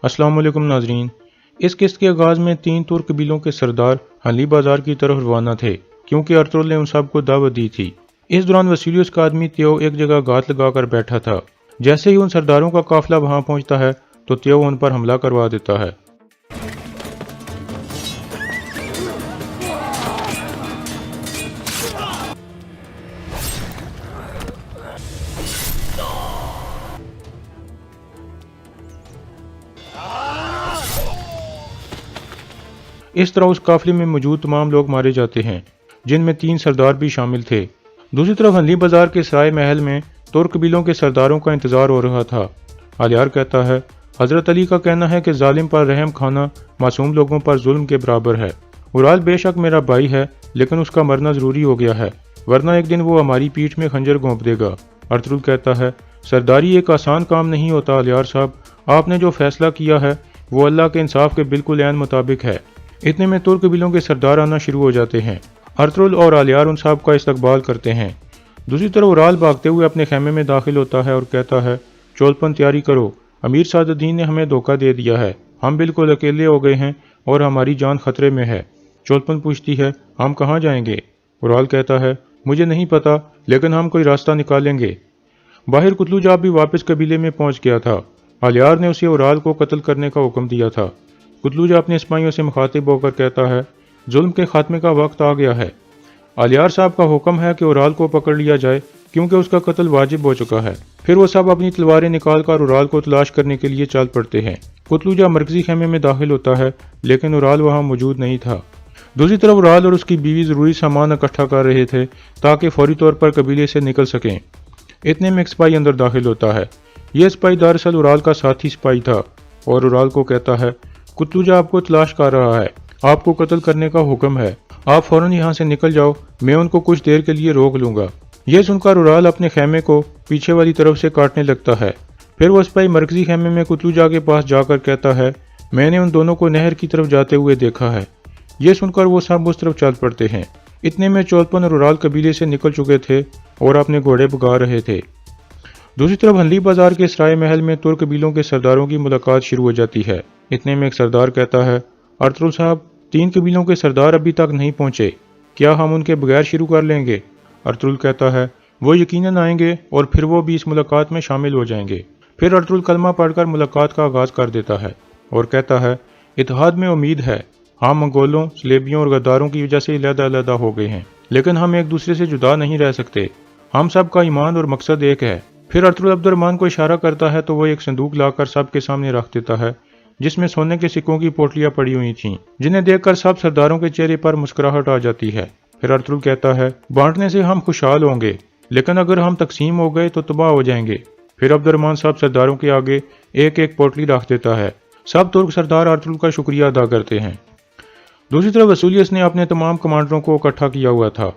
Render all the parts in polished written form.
अस्सलाम वालेकुम नाजरीन। इस किस्त के आगाज़ में 3 तुर्क कबीलों के सरदार हली बाजार की तरफ रवाना थे क्योंकि अर्तुगरुल ने उन सबको दावत दी थी। इस दौरान वसीलियस का आदमी त्यो एक जगह गात लगाकर बैठा था। जैसे ही उन सरदारों का काफिला वहां पहुंचता है तो त्यो उन पर हमला करवा देता है। इस तरह उस काफिले में मौजूद तमाम लोग मारे जाते हैं, जिनमें 3 सरदार भी शामिल थे। दूसरी तरफ हली बाजार के सराय महल में तुर्क कबीलों के सरदारों का इंतजार हो रहा था। आलियार कहता है, हजरत अली का कहना है कि जालिम पर रहम खाना मासूम लोगों पर जुल्म के बराबर है। उराल बेशक मेरा भाई है, लेकिन उसका मरना जरूरी हो गया है, वरना एक दिन वो हमारी पीठ में खंजर घोंप देगा। अर्तुगरुल कहता है, सरदारी एक आसान काम नहीं होता आलियार साहब, आपने जो फैसला किया है वो अल्लाह के इंसाफ के बिल्कुल ऐन मुताबिक है। इतने में तुर्क कबीलों के सरदार आना शुरू हो जाते हैं। अर्तुगरुल और आलियार उन साहब का इस्तकबाल करते हैं। दूसरी तरफ उराल भागते हुए अपने खेमे में दाखिल होता है और कहता है, चोलपन तैयारी करो, अमीर सादुद्दीन ने हमें धोखा दे दिया है, हम बिल्कुल अकेले हो गए हैं और हमारी जान खतरे में है। चोलपन पूछती है, हम कहाँ जाएंगे? उराल कहता है, मुझे नहीं पता, लेकिन हम कोई रास्ता निकालेंगे। बाहर कुतलुजा भी वापस कबीले में पहुंच गया था। आलियार ने उसे उराल को कत्ल करने का हुक्म दिया था। कुतलुजा अपने सिपाहियों से मुखातिब होकर कहता है, जुल्म के खात्मे का वक्त आ गया है। आलियार साहब का हुक्म है कि उराल को पकड़ लिया जाए क्योंकि उसका कत्ल वाजिब हो चुका है। फिर वो सब अपनी तलवारें निकालकर उराल को तलाश करने के लिए चल पड़ते हैं। कुतलुजा मरकजी खेमे में दाखिल होता है, लेकिन उराल वहां मौजूद नहीं था। दूसरी तरफ उराल और उसकी बीवी जरूरी सामान इकट्ठा कर रहे थे ताकि फौरी तौर पर कबीले से निकल सकें। इतने में एक सिपाही अंदर दाखिल होता है। यह सिपाही दरअसल उराल का साथी सिपाही था और उराल को कहता है, कुतलुजा आपको तलाश कर रहा है, आपको कत्ल करने का हुक्म है, आप फौरन यहाँ से निकल जाओ, मैं उनको कुछ देर के लिए रोक लूंगा। यह सुनकर उराल अपने खेमे को पीछे वाली तरफ से काटने लगता है। फिर वो सिपाही मरकजी खेमे में कुतलुजा के पास जाकर कहता है, मैंने उन दोनों को नहर की तरफ जाते हुए देखा है। यह सुनकर वो सब उस तरफ चल पड़ते हैं। इतने में चोलपन और उराल कबीले से निकल चुके थे और अपने घोड़े भगा रहे थे। दूसरी तरफ हली बाजार के सराय महल में तुर्क कबीलों के सरदारों की मुलाकात शुरू हो जाती है। इतने में एक सरदार कहता है, अर्तुगरुल साहब, 3 कबीलों के सरदार अभी तक नहीं पहुंचे, क्या हम उनके बगैर शुरू कर लेंगे? अर्तुगरुल कहता है, वो यकीनन आएंगे और फिर वो भी इस मुलाकात में शामिल हो जाएंगे। फिर अर्तुगरुल कलमा पढ़कर मुलाकात का आगाज कर देता है और कहता है, इत्तेहाद में उम्मीद है, हम मंगोलों, सलेबियों और गद्दारों की वजह से अलग-अलग हो गए हैं, लेकिन हम एक दूसरे से जुदा नहीं रह सकते। हम सब का ईमान और मकसद एक है। फिर अर्तुगरुल अब्दुर्रहमान को इशारा करता है तो वो एक संदूक लाकर सबके सामने रख देता है, जिसमें सोने के सिक्कों की पोटलियां पड़ी हुई थीं, जिन्हें देखकर सब सरदारों के चेहरे पर मुस्कुराहट आ जाती है। फिर अर्तुगरुल कहता है, बांटने से हम खुशहाल होंगे, लेकिन अगर हम तकसीम हो गए तो तबाह हो जाएंगे। फिर अब्दुर्रहमान सब सरदारों के आगे एक एक पोटली रख देता है। सब तुर्क सरदार अर्तुगरुल का शुक्रिया अदा करते हैं। दूसरी तरफ वसूलियस ने अपने तमाम कमांडरों को इकट्ठा किया हुआ था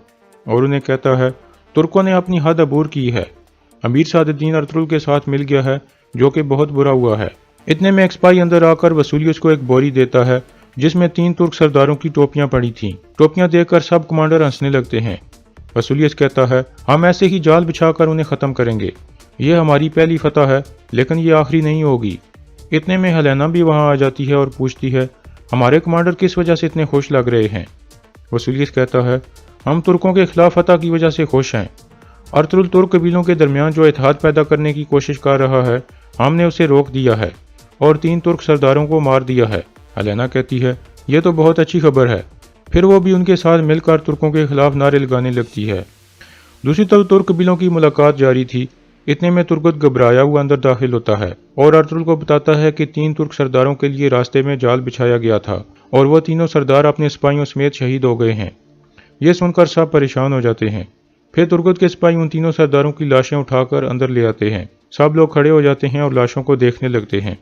और उन्हें कहता है, तुर्कों ने अपनी हद अबूर की है, अमीर सादुद्दीन अर्तुगरुल के साथ मिल गया है, जो कि बहुत बुरा हुआ है। इतने में एक सिपाही अंदर आकर वसूलियस को एक बोरी देता है जिसमें 3 तुर्क सरदारों की टोपियां पड़ी थीं। टोपियां देखकर सब कमांडर हंसने लगते हैं। वसूलियस कहता है, हम ऐसे ही जाल बिछाकर उन्हें खत्म करेंगे, यह हमारी पहली फतह है, लेकिन ये आखिरी नहीं होगी। इतने में हेलेना भी वहां आ जाती है और पूछती है, हमारे कमांडर किस वजह से इतने खुश लग रहे हैं? वसूलियस कहता है, हम तुर्कों के खिलाफ फतह की वजह से खुश हैं। अर्तुगरुल तुर्क कबीलों के दरमियान जो इत्तेहाद पैदा करने की कोशिश कर रहा है, हमने उसे रोक दिया है और 3 तुर्क सरदारों को मार दिया है। हेलेना कहती है, यह तो बहुत अच्छी खबर है। फिर वो भी उनके साथ मिलकर तुर्कों के खिलाफ नारे लगाने लगती है। दूसरी तरफ तुर्क कबीलों की मुलाकात जारी थी। इतने में तुर्गत घबराया हुआ अंदर दाखिल होता है और अर्तुगरुल को बताता है कि 3 तुर्क सरदारों के लिए रास्ते में जाल बिछाया गया था और वो तीनों सरदार अपने सिपाहियों समेत शहीद हो गए हैं। ये सुनकर सब परेशान हो जाते हैं। फिर तुर्गत के सिपाही उन तीनों सरदारों की लाशें उठाकर अंदर ले आते हैं। सब लोग खड़े हो जाते हैं और लाशों को देखने लगते हैं।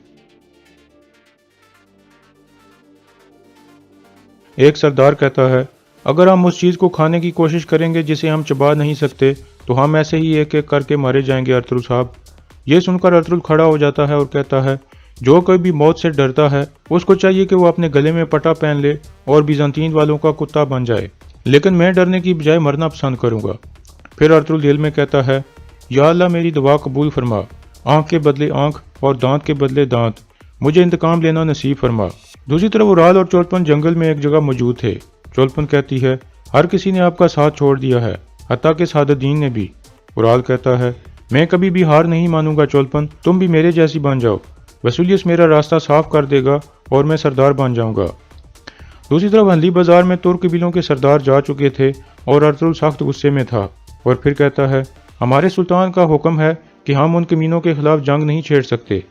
एक सरदार कहता है, अगर हम उस चीज़ को खाने की कोशिश करेंगे जिसे हम चबा नहीं सकते तो हम ऐसे ही एक एक करके मारे जाएंगे अर्तुगरुल साहब। ये सुनकर अर्तुगरुल खड़ा हो जाता है और कहता है, जो कोई भी मौत से डरता है उसको चाहिए कि वो अपने गले में पटा पहन ले और बीजांतीन वालों का कुत्ता बन जाए, लेकिन मैं डरने की बजाय मरना पसंद करूंगा। फिर अर्तुगरुल दिल में कहता है, या अल्लाह मेरी दुआ कबूल फरमा, आंख के बदले आंख और दांत के बदले दांत, मुझे इंतकाम लेना नसीब फरमा। दूसरी तरफ उराल और चोलपन जंगल में एक जगह मौजूद थे। चोलपन कहती है, हर किसी ने आपका साथ छोड़ दिया है, हत्ता कि सादुद्दीन ने भी। उराल कहता है, मैं कभी भी हार नहीं मानूंगा चोलपन, तुम भी मेरे जैसी बन जाओ। वसूलियस मेरा रास्ता साफ कर देगा और मैं सरदार बन जाऊंगा। दूसरी तरफ हंदी बाजार में तुर्क कबीलों के सरदार जा चुके थे और अर्तुगरुल सख्त गुस्से में था और फिर कहता है, हमारे सुल्तान का हुक्म है कि हम उन कमीनों के खिलाफ जंग नहीं छेड़ सकते,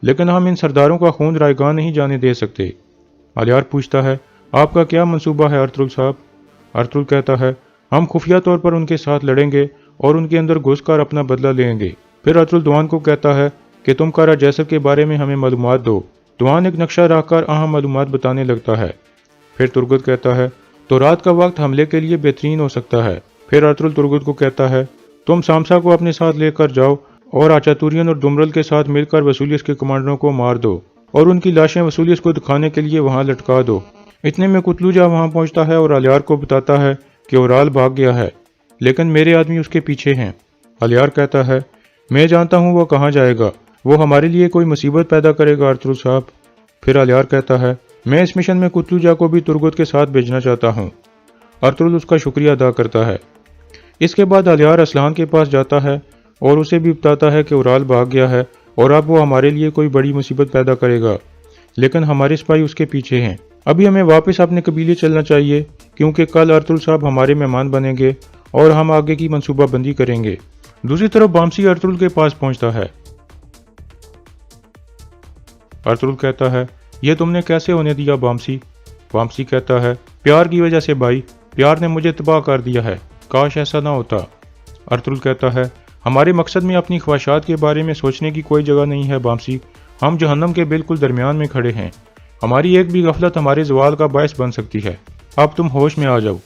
लेकिन हम इन सरदारों का खून रायगान नहीं जाने दे सकते। अलियार पूछता है, आपका क्या मंसूबा है अर्तुगरुल साहब? अर्तुगरुल कहता है, हम खुफिया तौर पर उनके साथ लड़ेंगे और उनके अंदर घुसकर अपना बदला लेंगे। फिर अर्तुगरुल दुआन को कहता है कि तुम कारा जैसर के बारे में हमें मालूमात दो। दुआन एक नक्शा रखकर अहम मालूमात बताने लगता है। फिर तुर्गत कहता है, तो रात का वक्त हमले के लिए बेहतरीन हो सकता है। फिर अर्तुगरुल तुर्गत को कहता है, तुम सामसा को अपने साथ लेकर जाओ और आचातुरियन और दुमरल के साथ मिलकर वसूलियस के कमांडरों को मार दो और उनकी लाशें वसूलियस को दिखाने के लिए वहां लटका दो। इतने में कुतलूजा वहां पहुंचता है और अलियार को बताता है कि उराल भाग गया है, लेकिन मेरे आदमी उसके पीछे हैं। अलियार कहता है, मैं जानता हूँ वो कहाँ जाएगा, वो हमारे लिए कोई मुसीबत पैदा करेगा अर्तुगरुल साहब। फिर अलियार कहता है, मैं इस मिशन में कुतलूजा को भी तुर्गत के साथ भेजना चाहता हूँ। अर्तुगरुल उसका शुक्रिया अदा करता है। इसके बाद अलियार असलान के पास जाता है और उसे भी बताता है कि उराल भाग गया है और अब वो हमारे लिए कोई बड़ी मुसीबत पैदा करेगा, लेकिन हमारे सिपाही उसके पीछे हैं। अभी हमें वापस अपने कबीले चलना चाहिए, क्योंकि कल अर्तुगरुल साहब हमारे मेहमान बनेंगे और हम आगे की मंसूबाबंदी करेंगे। दूसरी तरफ बामसी अर्तुगरुल के पास पहुंचता है। अर्तुगरुल कहता है, यह तुमने कैसे होने दिया बामसी? बामसी कहता है, प्यार की वजह से भाई, प्यार ने मुझे तबाह कर दिया है, काश ऐसा ना होता। अर्तुगरुल कहता है, हमारे मकसद में अपनी ख्वाहिशात के बारे में सोचने की कोई जगह नहीं है बामसी, हम जहन्नम के बिल्कुल दरमियान में खड़े हैं, हमारी एक भी गफलत हमारे जवाल का बायस बन सकती है, अब तुम होश में आ जाओ।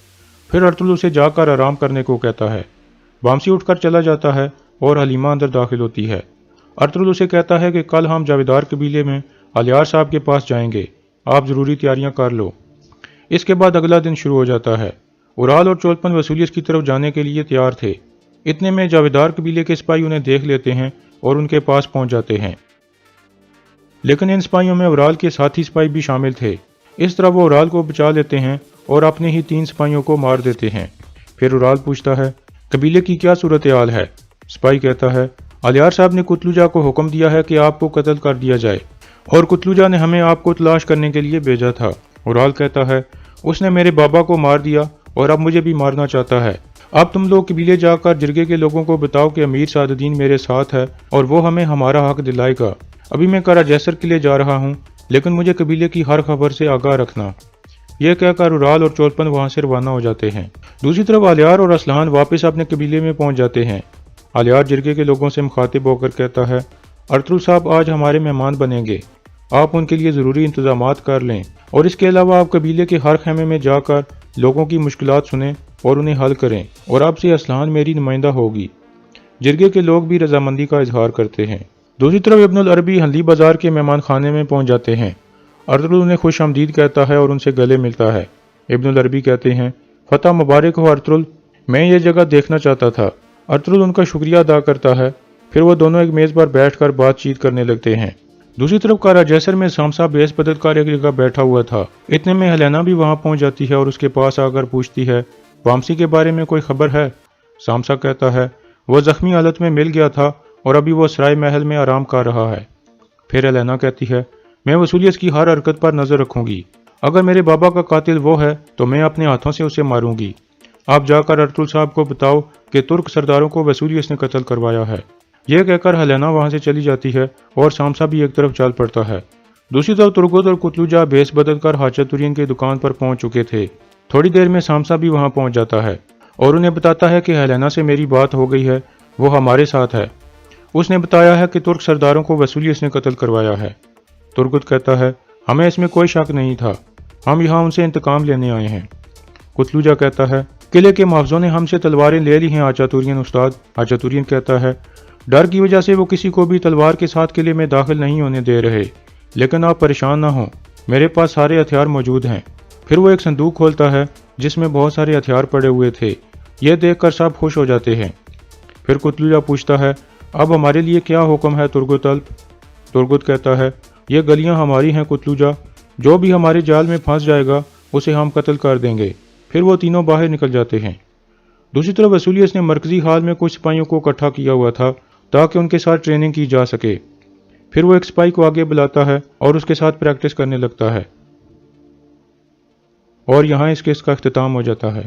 फिर अर्तुगरुल उसे जाकर आराम करने को कहता है। बामसी उठकर चला जाता है और हलीमा अंदर दाखिल होती है। अर्तुगरुल उसे कहता है कि कल हम जावेदार कबीले में अलियार साहब के पास जाएंगे, आप ज़रूरी तैयारियां कर लो। इसके बाद अगला दिन शुरू हो जाता है। उराल और चोलपन वसूलियस की तरफ जाने के लिए तैयार थे। इतने में जावेदार कबीले के सिपाही उन्हें देख लेते हैं और उनके पास पहुंच जाते हैं, लेकिन इन सिपाहियों में उराल के साथी सिपाही भी शामिल थे। इस तरह वो उराल को बचा लेते हैं और अपने ही 3 सिपाहियों को मार देते हैं। फिर उराल पूछता है, कबीले की क्या सूरत हाल है? सिपाही कहता है, अलियार साहब ने कुतलूजा को हुक्म दिया है कि आपको कत्ल कर दिया जाए और कुतलूजा ने हमें आपको तलाश करने के लिए भेजा था। उराल कहता है, उसने मेरे बाबा को मार दिया और अब मुझे भी मारना चाहता है। अब तुम लोग कबीले जाकर जिरगे के लोगों को बताओ कि अमीर सादुद्दीन मेरे साथ है और वो हमें हमारा हक दिलाएगा। अभी मैं कारा जैसर के लिए जा रहा हूँ, लेकिन मुझे कबीले की हर खबर से आगाह रखना। यह कहकर उराल और चोलपन वहां से रवाना हो जाते हैं। दूसरी तरफ अलियार और असलान वापस अपने कबीले में पहुंच जाते हैं। अलियार जिरगे के लोगों से मुखातिब होकर कहता है, अर्तुगरुल साहब आज हमारे मेहमान बनेंगे, आप उनके लिए ज़रूरी इंतजामात कर लें और इसके अलावा आप कबीले के हर खेमे में जाकर लोगों की मुश्किलात सुनें और उन्हें हल करें, और अब से असलान मेरी नुमाइंदा होगी। जिरगे के लोग भी रजामंदी का इजहार करते हैं। दूसरी तरफ इब्नुल अरबी हंदी बाजार के मेहमान खाने में पहुंच जाते हैं। अर्तुगरुल उन्हें खुश आमदीद कहता है और उनसे गले मिलता है। इब्नुल अरबी कहते हैं, फतह मुबारक हो अर्तुगरुल, मैं ये जगह देखना चाहता था। अर्तुगरुल उनका शुक्रिया अदा करता है। फिर वो दोनों एक मेज़ पर बैठकर बातचीत करने लगते हैं। दूसरी तरफ कारा जैसर में सामसा बेस बदल कर एक जगह बैठा हुआ था। इतने में हेलेना भी वहां पहुंच जाती है और उसके पास आकर पूछती है, बामसी के बारे में कोई खबर है? सामसा कहता है, वह जख्मी हालत में मिल गया था और अभी वो सराय महल में आराम कर रहा है। फिर हेलेना कहती है, मैं वसूलियस की हर हरकत पर नजर रखूंगी, अगर मेरे बाबा का कातिल वो है तो मैं अपने हाथों से उसे मारूंगी। आप जाकर अर्तुगरुल साहब को बताओ कि तुर्क सरदारों को वसूलियस ने कत्ल करवाया है। यह कहकर हेलेना वहां से चली जाती है और सामसा भी एक तरफ चल पड़ता है। दूसरी तरफ तुर्गत और कुतलूजा भेस बदलकर हाचतुरियन की दुकान पर पहुंच चुके थे। थोड़ी देर में सामसा भी वहां पहुंच जाता है और उन्हें बताता है कि हेलेना से मेरी बात हो गई है, वो हमारे साथ है। उसने बताया है कि तुर्क सरदारों को वसूलियस ने कत्ल करवाया है। तुर्गत कहता है, हमें इसमें कोई शक नहीं था, हम यहाँ उनसे इंतकाम लेने आए हैं। कुतलूजा कहता है, किले के मुहाफिजों ने हमसे तलवारें ले ली हैं आचातुरियन उस्ताद। आचातुरियन कहता है, डर की वजह से वो किसी को भी तलवार के साथ किले में दाखिल नहीं होने दे रहे, लेकिन आप परेशान ना हो, मेरे पास सारे हथियार मौजूद हैं। फिर वो एक संदूक खोलता है जिसमें बहुत सारे हथियार पड़े हुए थे। यह देखकर सब खुश हो जाते हैं। फिर कुतलूजा पूछता है, अब हमारे लिए क्या हुक्म है तुर्गत अल्प? तुर्गत कहता है, یہ گلیاں ہماری ہیں کتلوجا، جو بھی ہمارے جال میں پھنس جائے گا اسے ہم قتل کر دیں گے۔ پھر وہ تینوں باہر نکل جاتے ہیں۔ دوسری طرف وسولیس نے مرکزی ہال میں کچھ سپاہیوں کو اکٹھا کیا ہوا تھا تاکہ ان کے ساتھ ٹریننگ کی جا سکے۔ پھر وہ ایک سپاہی کو آگے بلاتا ہے اور اس کے ساتھ پریکٹس کرنے لگتا ہے، اور یہاں اس کیس کا اختتام ہو جاتا ہے۔